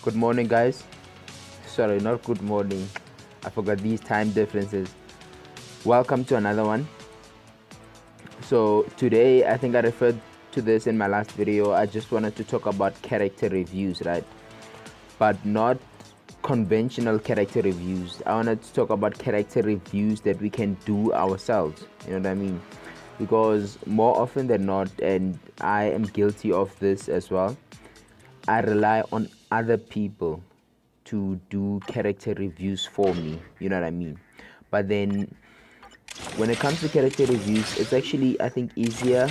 Good morning, guys. Sorry, not good morning. I forgot these time differences. Welcome to another one. So today, I think I referred to this in my last video. I just wanted to talk about character reviews, right? But not conventional character reviews. I wanted to talk about character reviews that we can do ourselves. You know what I mean? Because more often than not, and I am guilty of this as well, I rely on other people to do character reviews for me. You know what I mean? But then when it comes to character reviews, it's actually, I think, easier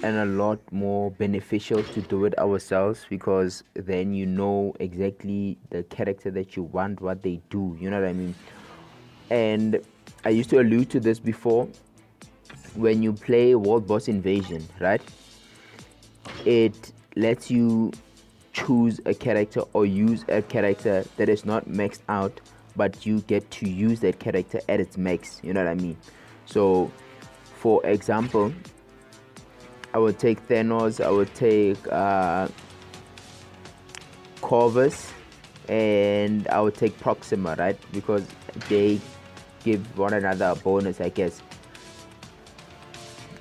and a lot more beneficial to do it ourselves, because then you know exactly the character that you want, what they do. You know what I mean? And I used to allude to this before. When you play World Boss Invasion, right? It lets you choose a character or use a character that is not maxed out, but you get to use that character at its max. You know what I mean? So for example, I would take Thanos, I would take Corvus, and I would take Proxima, right? Because they give one another a bonus, I guess.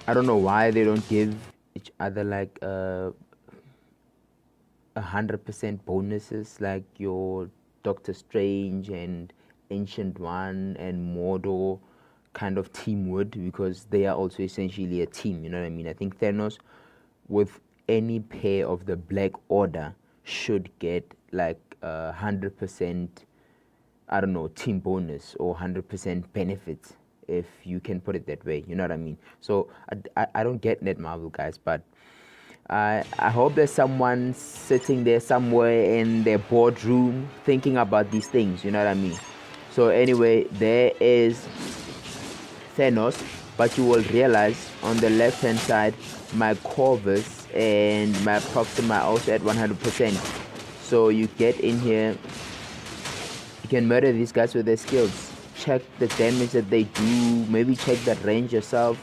I don't know why they don't give each other like 100% bonuses, like your Doctor Strange and Ancient One and Mordor kind of team would, because they are also essentially a team. You know what I mean? I think Thanos, with any pair of the Black Order, should get like 100%, I don't know, team bonus or 100% benefits, if you can put it that way. You know what I mean? So I don't get Net Marvel, guys, but I hope there's someone sitting there somewhere in their boardroom thinking about these things. You know what I mean? So anyway, there is Thanos, but you will realize on the left hand side, my Corvus and my Proxima are also at 100%. So you get in here, you can murder these guys with their skills. Check the damage that they do, maybe check the range yourself,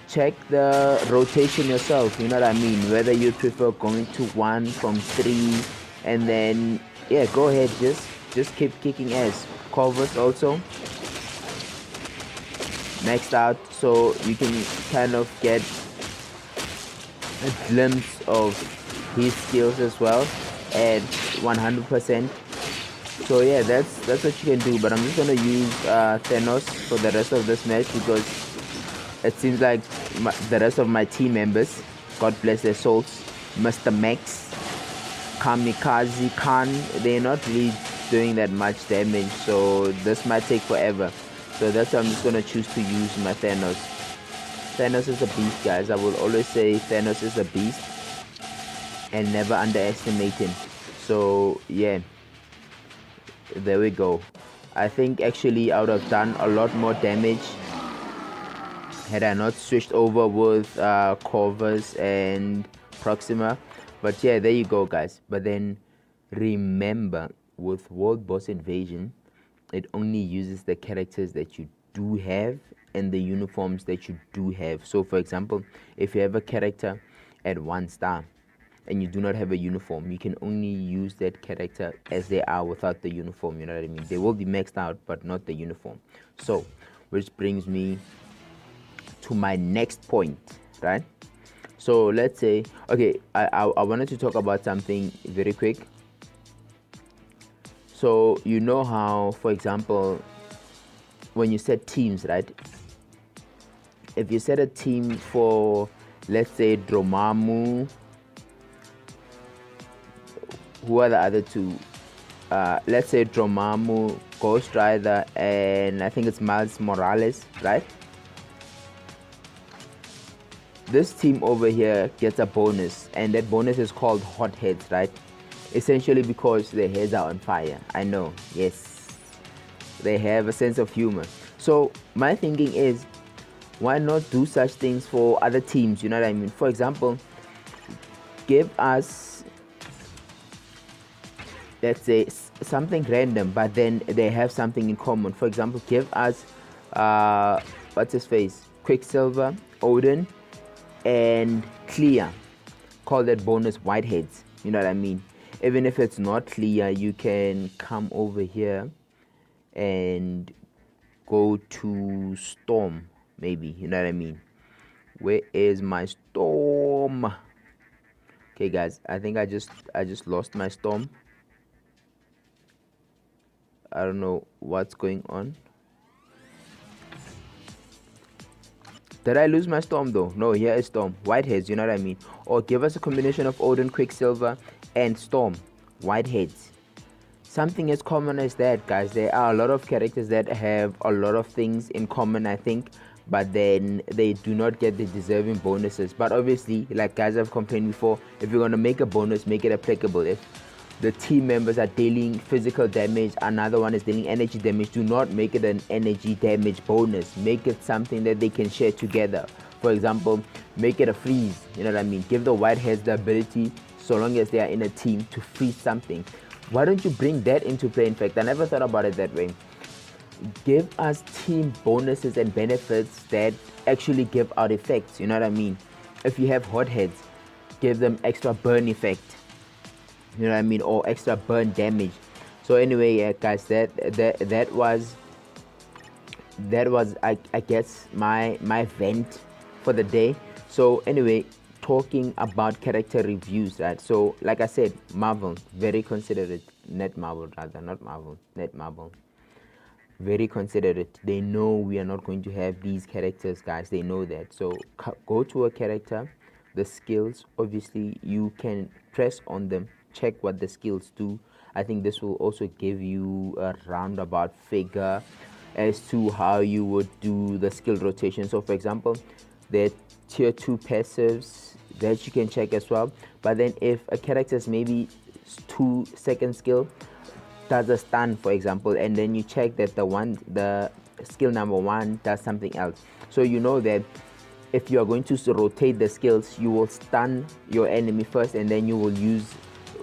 check the rotation yourself. You know what I mean? Whether you prefer going to 1 from 3, and then yeah, go ahead, just keep kicking ass. Corvus also maxed out, so you can kind of get a glimpse of his skills as well at 100%. So yeah, that's what you can do. But I'm just gonna use Thanos for the rest of this match, because it seems like the rest of my team members, God bless their souls, Mr. Max, Kamikaze Khan, they're not really doing that much damage, so this might take forever. So that's why I'm just gonna choose to use my Thanos. Thanos is a beast, guys. I will always say Thanos is a beast, and never underestimate him. So yeah, there we go. I think actually I would have done a lot more damage had I not switched over with Corvus and Proxima. But yeah, there you go, guys. But then remember, with World Boss Invasion, it only uses the characters that you do have and the uniforms that you do have. So for example, if you have a character at 1 star and you do not have a uniform, you can only use that character as they are without the uniform. You know what I mean? They will be maxed out, but not the uniform. So which brings me to my next point, right? So let's say, okay, I wanted to talk about something very quick. So you know how, for example, when you set teams, right? If you set a team for, let's say, Dromamu, who are the other two? Let's say Dromamu, Ghost Rider, and I think it's Miles Morales, right? This team over here gets a bonus, and that bonus is called hot heads, right? Essentially because their heads are on fire. I know, yes, they have a sense of humor. So my thinking is, why not do such things for other teams? You know what I mean? For example, give us, let's say, something random, but then they have something in common. For example, give us what's his face, Quicksilver, Odin, and Clear. Call that bonus whiteheads. You know what I mean? Even if it's not clear, you can come over here and go to storm, maybe, you know what I mean. Where is my storm? Okay guys, I think I just lost my storm. I don't know what's going on. Did I lose my storm though? No, here is storm. Whiteheads, you know what I mean. Or give us a combination of Odin, Quicksilver, and storm. Whiteheads. Something as common as that, guys. There are a lot of characters that have a lot of things in common, I think, but then they do not get the deserving bonuses. But obviously, like guys have complained before, if you're gonna make a bonus, make it applicable. If the team members are dealing physical damage, another one is dealing energy damage, do not make it an energy damage bonus. Make it something that they can share together. For example, make it a freeze, you know what I mean. Give the whiteheads the ability, so long as they are in a team, to freeze something. Why don't you bring that into play? In fact, I never thought about it that way. Give us team bonuses and benefits that actually give out effects, you know what I mean. If you have hotheads, give them extra burn effect, you know what I mean, or extra burn damage. So anyway, yeah guys, that was I guess my vent for the day. So anyway, talking about character reviews, right? So like I said, Marvel, very considerate. Netmarble, very considerate. They know we are not going to have these characters, guys. They know that. So go to a character, the skills, obviously you can press on them, check what the skills do. I think this will also give you a roundabout figure as to how you would do the skill rotation. So for example, the tier 2 passives that you can check as well. But then if a character's maybe 2-second skill does a stun, for example, and then you check that the skill number 1 does something else, so you know that if you are going to rotate the skills, you will stun your enemy first, and then you will use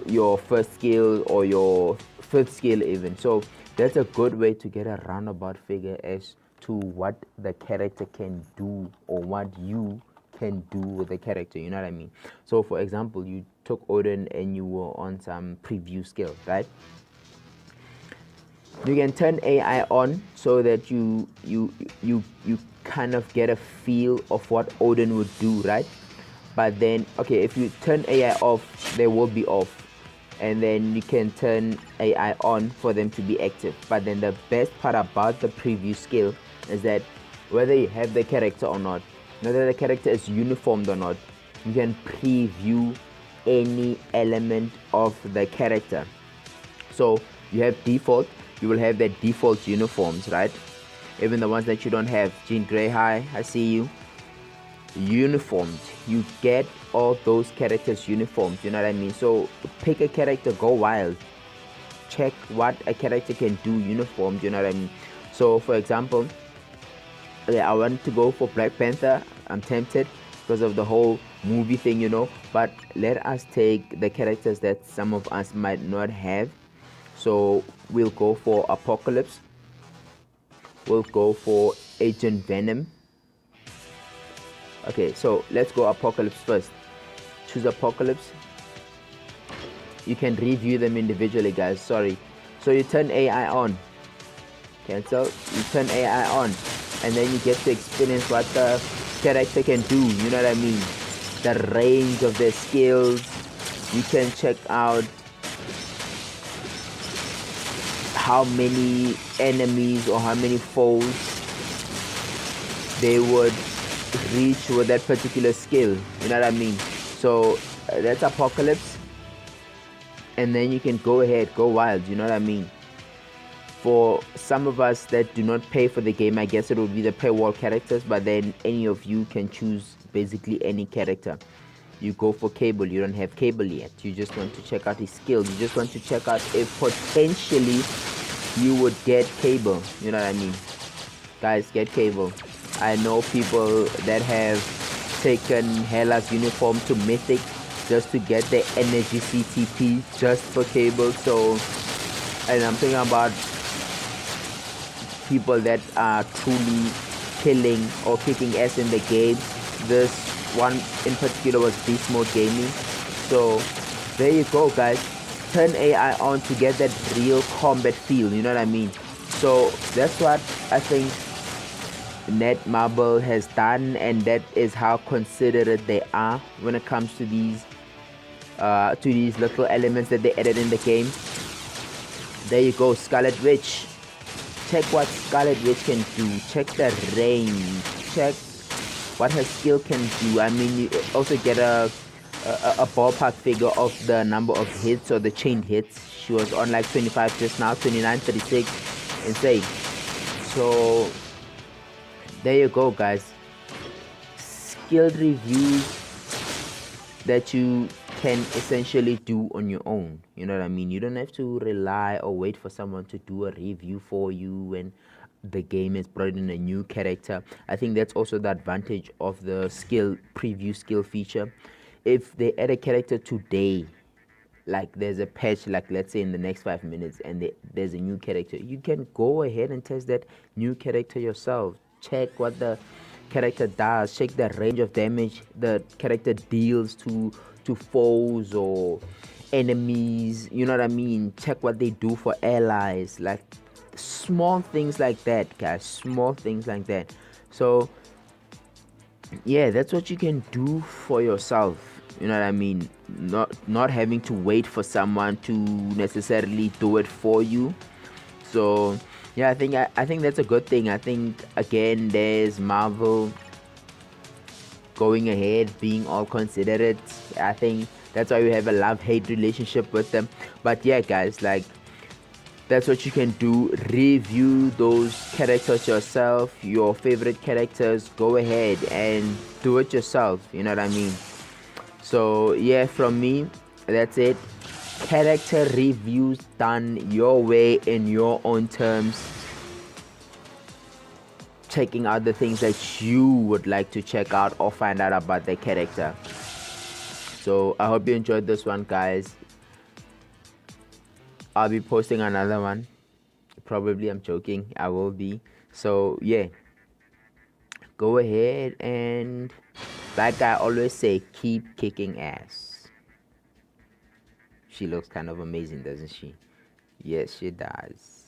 your first skill or your fifth skill even. So that's a good way to get a roundabout figure as to what the character can do, or what you can do with the character, you know what I mean. So for example, you took Odin and you were on some preview skill, right? You can turn AI on so that you kind of get a feel of what Odin would do, right? But then, okay, if you turn AI off, they will be off, and then you can turn AI on for them to be active. But then the best part about the preview skill is that whether you have the character or not, whether the character is uniformed or not, you can preview any element of the character. So you have default, you will have the default uniforms, right? Even the ones that you don't have. Jean Grey, hi, I see you. Uniformed, you get all those characters uniformed, you know what I mean. So pick a character, go wild, check what a character can do uniformed, you know what I mean. So for example, I want to go for Black Panther. I'm tempted because of the whole movie thing, you know, but let us take the characters that some of us might not have. So we'll go for Apocalypse, we'll go for Agent Venom. Okay, so let's go Apocalypse first. Choose Apocalypse. You can review them individually, guys, sorry. So you turn AI on, cancel, you turn AI on, and then you get to experience what the character can do, you know what I mean. The range of their skills. You can check out how many enemies or how many foes they would reach with that particular skill, you know what I mean. So that's Apocalypse, and then you can go ahead, go wild, you know what I mean. For some of us that do not pay for the game, I guess it would be the paywall characters, but then any of you can choose basically any character. You go for Cable, you don't have Cable yet, you just want to check out his skill, you just want to check out if potentially you would get Cable, you know what I mean. Guys, get Cable. I know people that have taken Hela's uniform to Mythic just to get the energy CTP just for Cable. So, and I'm thinking about people that are truly killing or kicking ass in the game. This one in particular was Beast Mode Gaming. So there you go, guys. turn AI on to get that real combat feel, you know what I mean? So that's what I think Netmarble has done, and that is how considerate they are when it comes to these little elements that they added in the game. There you go, Scarlet Witch. Check what Scarlet Witch can do. Check the range. Check what her skill can do. I mean, you also get a ballpark figure of the number of hits or the chain hits. She was on like 25 just now, 29, 36. Insane. So there you go, guys. Skilled reviews that you can essentially do on your own. You know what I mean? You don't have to rely or wait for someone to do a review for you when the game is brought in a new character. I think that's also the advantage of the skill preview skill feature. If they add a character today, like there's a patch, like let's say in the next 5 minutes, and there's a new character, you can go ahead and test that new character yourself. Check what the character does, check the range of damage the character deals to foes or enemies, you know what I mean? Check what they do for allies, like small things like that, guys, small things like that. So yeah, that's what you can do for yourself, you know what I mean? Not having to wait for someone to necessarily do it for you. So yeah, I think that's a good thing. I think again, there's Marvel going ahead, being all considerate. I think that's why we have a love-hate relationship with them. But yeah, guys, like that's what you can do. Review those characters yourself, your favorite characters. Go ahead and do it yourself, you know what I mean? So yeah, from me, that's it. Character reviews done your way, in your own terms, checking out the things that you would like to check out or find out about the character. So I hope you enjoyed this one, guys. I'll be posting another one. Probably, I'm joking, I will be. So yeah, go ahead and, like I always say, keep kicking ass. She looks kind of amazing, doesn't she? Yes, she does.